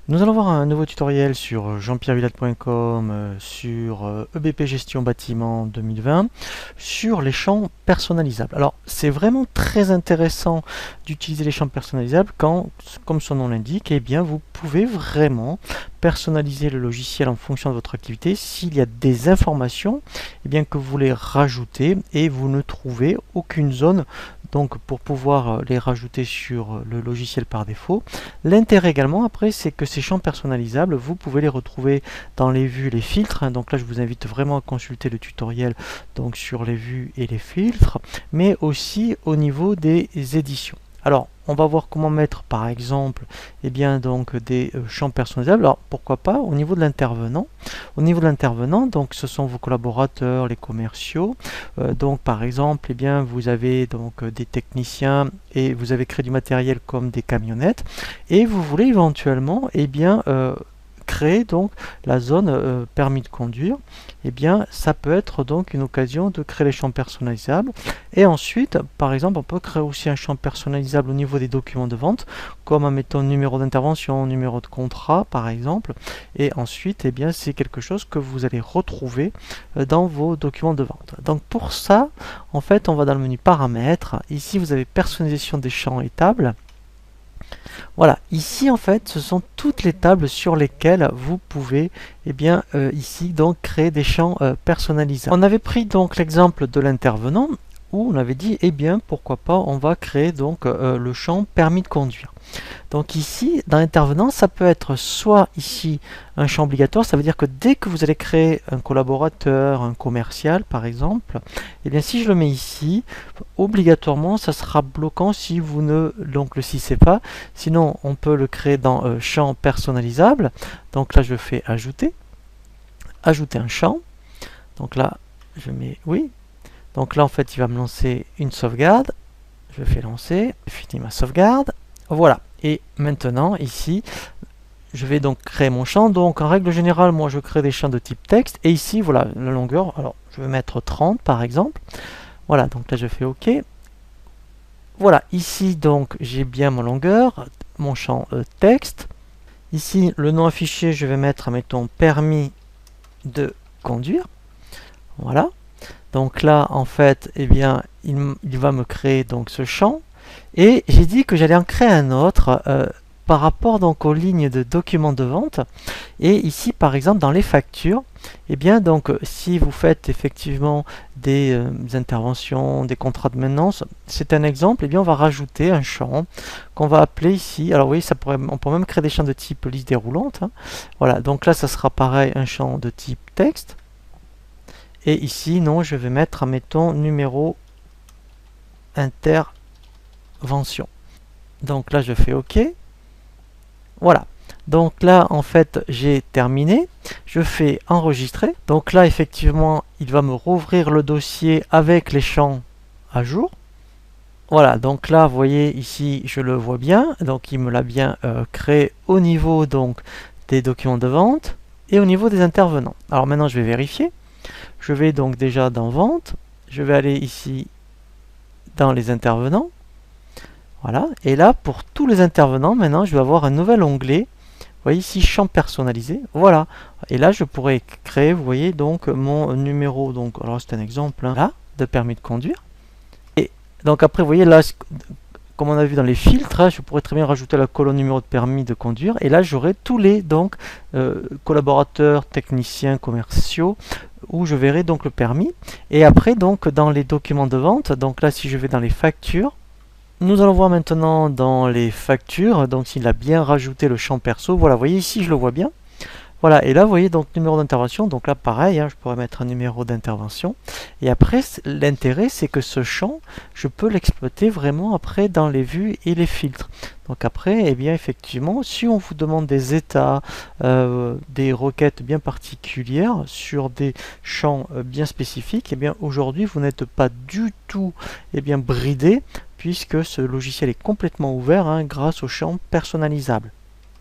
Nous allons voir un nouveau tutoriel sur jean-pierre-villade.com sur EBP Gestion Bâtiment 2020 sur les champs personnalisables. Alors c'est vraiment très intéressant d'utiliser les champs personnalisables quand, comme son nom l'indique, eh bien vous pouvez vraiment personnaliser le logiciel en fonction de votre activité s'il y a des informations eh bien, que vous voulez rajouter et vous ne trouvez aucune zone donc pour pouvoir les rajouter sur le logiciel par défaut. L'intérêt également après c'est que ces champs personnalisables vous pouvez les retrouver dans les vues, les filtres, donc là je vous invite vraiment à consulter le tutoriel donc sur les vues et les filtres, mais aussi au niveau des éditions. Alors, on va voir comment mettre par exemple eh bien, donc, des champs personnalisables. Alors, pourquoi pas au niveau de l'intervenant. Au niveau de l'intervenant, donc ce sont vos collaborateurs, les commerciaux. Donc par exemple, eh bien, vous avez donc des techniciens et vous avez créé du matériel comme des camionnettes et vous voulez éventuellement eh bien, créer donc la zone permis de conduire, et bien ça peut être donc une occasion de créer les champs personnalisables. Et ensuite, par exemple, on peut créer aussi un champ personnalisable au niveau des documents de vente, comme en mettant numéro d'intervention, numéro de contrat par exemple. Et ensuite, eh bien c'est quelque chose que vous allez retrouver dans vos documents de vente. Donc pour ça, en fait, on va dans le menu paramètres. Ici, vous avez personnalisation des champs et tables. Voilà, ici en fait ce sont toutes les tables sur lesquelles vous pouvez ici donc créer des champs personnalisés. On avait pris donc l'exemple de l'intervenant où on avait dit pourquoi pas on va créer donc le champ permis de conduire. Donc ici, dans l'intervenant, ça peut être soit ici un champ obligatoire, ça veut dire que dès que vous allez créer un collaborateur, un commercial par exemple, et bien si je le mets ici, obligatoirement ça sera bloquant si vous ne donc le cissez pas. Sinon on peut le créer dans champ personnalisable. Donc là je fais ajouter un champ. Donc là je mets oui. Donc là en fait il va me lancer une sauvegarde. Je fais lancer, je finis ma sauvegarde. Voilà, et maintenant ici je vais donc créer mon champ. Donc en règle générale moi je crée des champs de type texte, et ici voilà la longueur, alors je vais mettre 30 par exemple. Voilà, donc là je fais OK. Voilà, ici donc j'ai bien ma longueur, mon champ texte. Ici le nom affiché je vais mettre, mettons, permis de conduire. Voilà, donc là en fait eh bien il va me créer donc ce champ. Et j'ai dit que j'allais en créer un autre par rapport donc aux lignes de documents de vente. Et ici par exemple dans les factures, et bien donc si vous faites effectivement des interventions, des contrats de maintenance, c'est un exemple, et bien on va rajouter un champ qu'on va appeler ici. Alors oui, on pourrait même créer des champs de type liste déroulante. Voilà, donc là ça sera pareil, un champ de type texte. Et ici non, je vais mettre, admettons, numéro intervention. Donc là je fais OK. Voilà, donc là en fait j'ai terminé. Je fais enregistrer. Donc là effectivement il va me rouvrir le dossier avec les champs à jour. Voilà, donc là vous voyez ici je le vois bien, donc il me l'a bien créé au niveau donc des documents de vente et au niveau des intervenants. Alors maintenant je vais vérifier. Je vais donc déjà dans vente, je vais aller ici dans les intervenants. Voilà, et là pour tous les intervenants, maintenant je vais avoir un nouvel onglet. Vous voyez ici champ personnalisé. Voilà, et là je pourrais créer, vous voyez donc mon numéro. Donc alors c'est un exemple là de permis de conduire. Et donc après vous voyez là, comme on a vu dans les filtres, je pourrais très bien rajouter la colonne numéro de permis de conduire. Et là j'aurai tous les donc collaborateurs, techniciens, commerciaux où je verrai donc le permis. Et après donc dans les documents de vente, donc là si je vais dans les factures. Nous allons voir maintenant dans les factures, donc s'il a bien rajouté le champ perso. Voilà, vous voyez ici je le vois bien. Voilà, et là vous voyez donc numéro d'intervention, donc là pareil, je pourrais mettre un numéro d'intervention. Et après l'intérêt c'est que ce champ, je peux l'exploiter vraiment après dans les vues et les filtres. Donc après, bien effectivement, si on vous demande des états, des requêtes bien particulières sur des champs bien spécifiques, bien aujourd'hui vous n'êtes pas du tout bien bridé, puisque ce logiciel est complètement ouvert grâce aux champs personnalisables.